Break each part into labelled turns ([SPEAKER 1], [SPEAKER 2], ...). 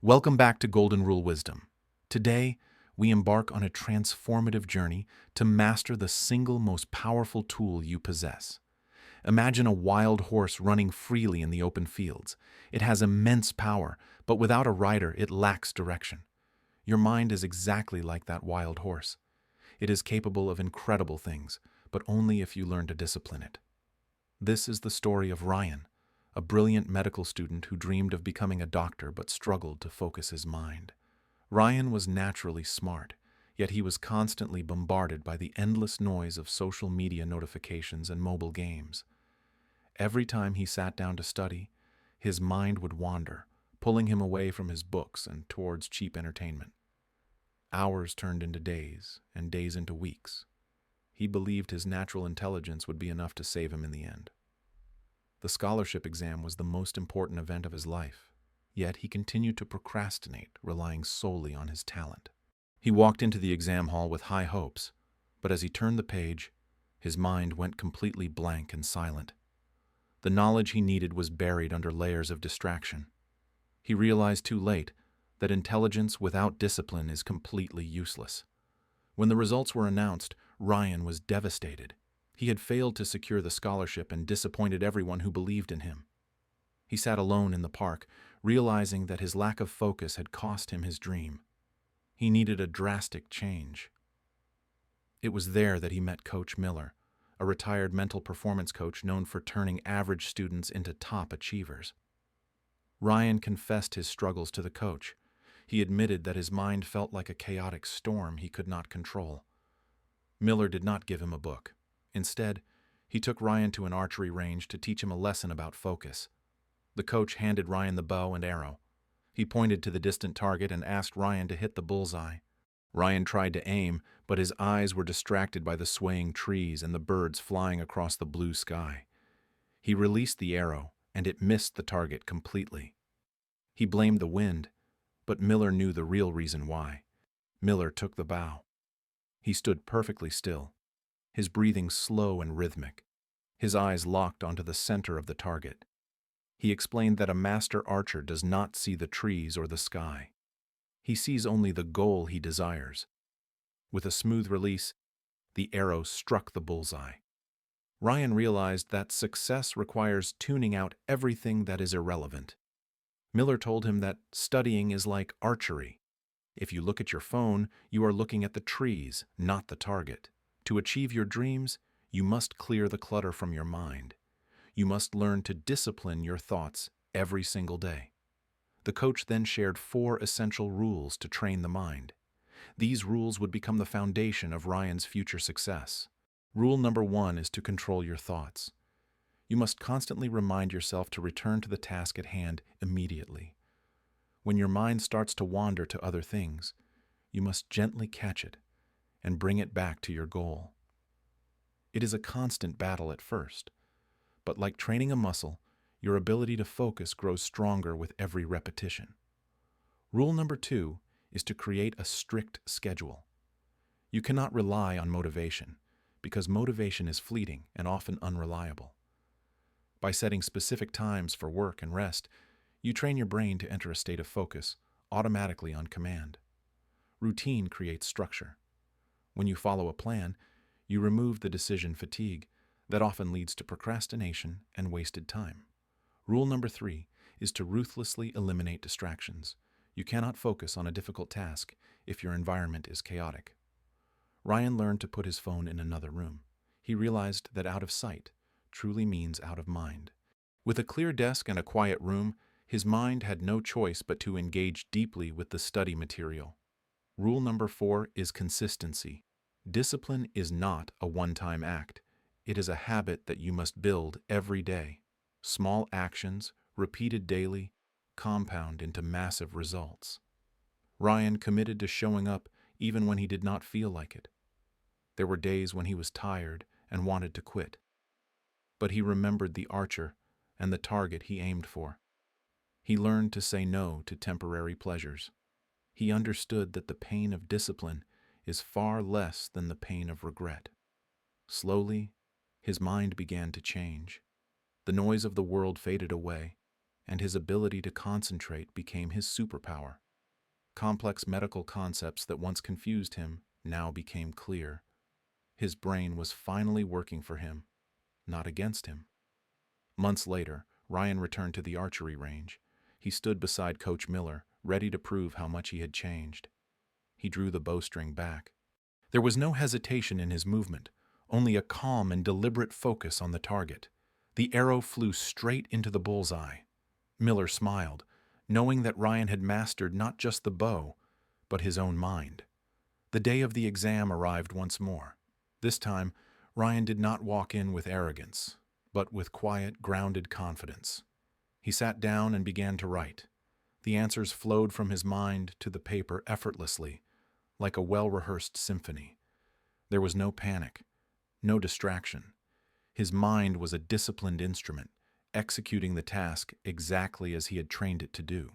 [SPEAKER 1] Welcome back to Golden Rule Wisdom. Today, we embark on a transformative journey to master the single most powerful tool you possess. Imagine a wild horse running freely in the open fields. It has immense power, but without a rider, it lacks direction. Your mind is exactly like that wild horse. It is capable of incredible things, but only if you learn to discipline it. This is the story of Ryan, a brilliant medical student who dreamed of becoming a doctor but struggled to focus his mind. Ryan was naturally smart, yet he was constantly bombarded by the endless noise of social media notifications and mobile games. Every time he sat down to study, his mind would wander, pulling him away from his books and towards cheap entertainment. Hours turned into days, and days into weeks. He believed his natural intelligence would be enough to save him in the end. The scholarship exam was the most important event of his life, yet he continued to procrastinate, relying solely on his talent. He walked into the exam hall with high hopes, but as he turned the page, his mind went completely blank and silent. The knowledge he needed was buried under layers of distraction. He realized too late that intelligence without discipline is completely useless. When the results were announced, Ryan was devastated. He had failed to secure the scholarship and disappointed everyone who believed in him. He sat alone in the park, realizing that his lack of focus had cost him his dream. He needed a drastic change. It was there that he met Coach Miller, a retired mental performance coach known for turning average students into top achievers. Ryan confessed his struggles to the coach. He admitted that his mind felt like a chaotic storm he could not control. Miller did not give him a book. Instead, he took Ryan to an archery range to teach him a lesson about focus. The coach handed Ryan the bow and arrow. He pointed to the distant target and asked Ryan to hit the bullseye. Ryan tried to aim, but his eyes were distracted by the swaying trees and the birds flying across the blue sky. He released the arrow, and it missed the target completely. He blamed the wind, but Miller knew the real reason why. Miller took the bow. He stood perfectly still, his breathing slow and rhythmic, his eyes locked onto the center of the target. He explained that a master archer does not see the trees or the sky. He sees only the goal he desires. With a smooth release, the arrow struck the bullseye. Ryan realized that success requires tuning out everything that is irrelevant. Miller told him that studying is like archery. If you look at your phone, you are looking at the trees, not the target. To achieve your dreams, you must clear the clutter from your mind. You must learn to discipline your thoughts every single day. The coach then shared 4 essential rules to train the mind. These rules would become the foundation of Ryan's future success. Rule number 1 is to control your thoughts. You must constantly remind yourself to return to the task at hand immediately. When your mind starts to wander to other things, you must gently catch it and bring it back to your goal. It is a constant battle at first, but like training a muscle, your ability to focus grows stronger with every repetition. Rule number 2 is to create a strict schedule. You cannot rely on motivation, because motivation is fleeting and often unreliable. By setting specific times for work and rest, you train your brain to enter a state of focus automatically on command. Routine creates structure. When you follow a plan, you remove the decision fatigue that often leads to procrastination and wasted time. Rule number 3 is to ruthlessly eliminate distractions. You cannot focus on a difficult task if your environment is chaotic. Ryan learned to put his phone in another room. He realized that out of sight truly means out of mind. With a clear desk and a quiet room, his mind had no choice but to engage deeply with the study material. Rule number 4 is consistency. Discipline is not a one-time act. It is a habit that you must build every day. Small actions, repeated daily, compound into massive results. Ryan committed to showing up even when he did not feel like it. There were days when he was tired and wanted to quit. But he remembered the archer and the target he aimed for. He learned to say no to temporary pleasures. He understood that the pain of discipline is far less than the pain of regret. Slowly, his mind began to change. The noise of the world faded away, and his ability to concentrate became his superpower. Complex medical concepts that once confused him now became clear. His brain was finally working for him, not against him. Months later, Ryan returned to the archery range. He stood beside Coach Miller, ready to prove how much he had changed. He drew the bowstring back. There was no hesitation in his movement, only a calm and deliberate focus on the target. The arrow flew straight into the bullseye. Miller smiled, knowing that Ryan had mastered not just the bow, but his own mind. The day of the exam arrived once more. This time, Ryan did not walk in with arrogance, but with quiet, grounded confidence. He sat down and began to write. The answers flowed from his mind to the paper effortlessly, like a well-rehearsed symphony. There was no panic, no distraction. His mind was a disciplined instrument, executing the task exactly as he had trained it to do.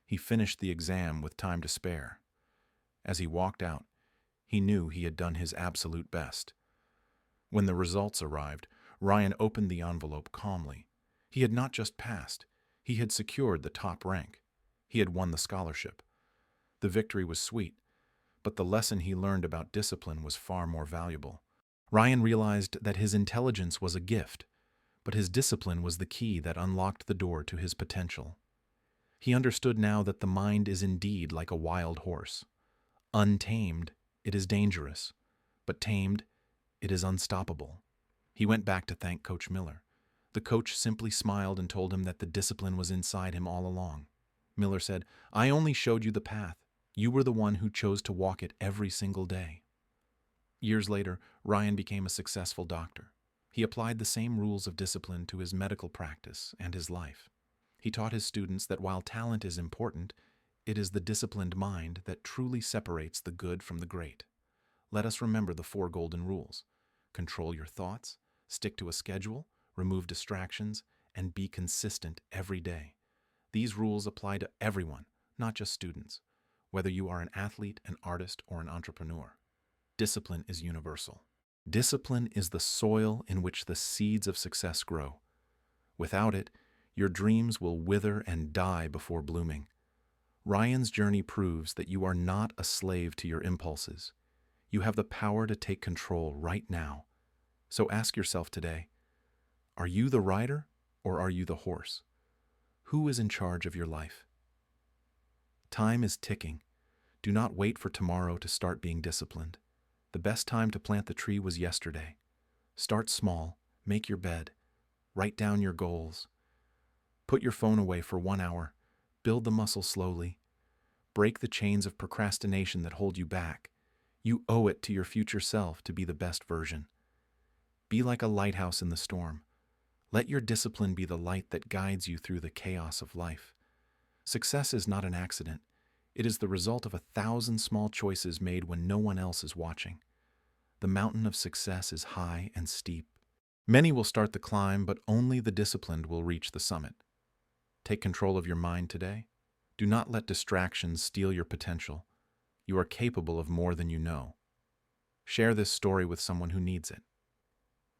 [SPEAKER 1] He finished the exam with time to spare. As he walked out, he knew he had done his absolute best. When the results arrived, Ryan opened the envelope calmly. He had not just passed, he had secured the top rank. He had won the scholarship. The victory was sweet, but the lesson he learned about discipline was far more valuable. Ryan realized that his intelligence was a gift, but his discipline was the key that unlocked the door to his potential. He understood now that the mind is indeed like a wild horse. Untamed, it is dangerous, but tamed, it is unstoppable. He went back to thank Coach Miller. The coach simply smiled and told him that the discipline was inside him all along. Miller said, "I only showed you the path. You were the one who chose to walk it every single day." Years later, Ryan became a successful doctor. He applied the same rules of discipline to his medical practice and his life. He taught his students that while talent is important, it is the disciplined mind that truly separates the good from the great. Let us remember the 4 golden rules. Control your thoughts, stick to a schedule, remove distractions, and be consistent every day. These rules apply to everyone, not just students, whether you are an athlete, an artist, or an entrepreneur. Discipline is universal. Discipline is the soil in which the seeds of success grow. Without it, your dreams will wither and die before blooming. Ryan's journey proves that you are not a slave to your impulses. You have the power to take control right now. So ask yourself today, are you the rider or are you the horse? Who is in charge of your life? Time is ticking. Do not wait for tomorrow to start being disciplined. The best time to plant the tree was yesterday. Start small, make your bed, write down your goals. Put your phone away for 1 hour, build the muscle slowly. Break the chains of procrastination that hold you back. You owe it to your future self to be the best version. Be like a lighthouse in the storm. Let your discipline be the light that guides you through the chaos of life. Success is not an accident. It is the result of 1,000 small choices made when no one else is watching. The mountain of success is high and steep. Many will start the climb, but only the disciplined will reach the summit. Take control of your mind today. Do not let distractions steal your potential. You are capable of more than you know. Share this story with someone who needs it.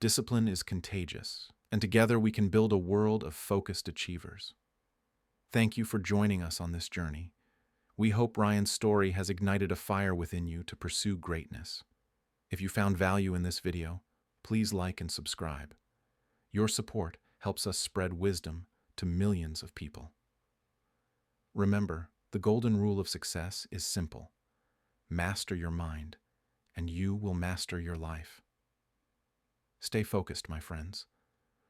[SPEAKER 1] Discipline is contagious, and together we can build a world of focused achievers. Thank you for joining us on this journey. We hope Ryan's story has ignited a fire within you to pursue greatness. If you found value in this video, please like and subscribe. Your support helps us spread wisdom to millions of people. Remember, the golden rule of success is simple. Master your mind, and you will master your life. Stay focused, my friends.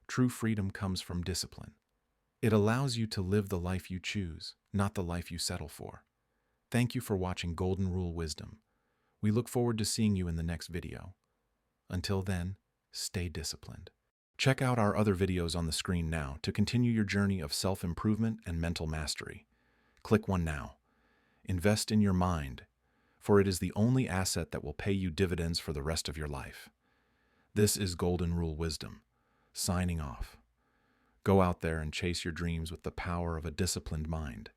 [SPEAKER 1] True freedom comes from discipline. It allows you to live the life you choose, not the life you settle for. Thank you for watching Golden Rule Wisdom. We look forward to seeing you in the next video. Until then, stay disciplined. Check out our other videos on the screen now to continue your journey of self-improvement and mental mastery. Click one now. Invest in your mind, for it is the only asset that will pay you dividends for the rest of your life. This is Golden Rule Wisdom, signing off. Go out there and chase your dreams with the power of a disciplined mind.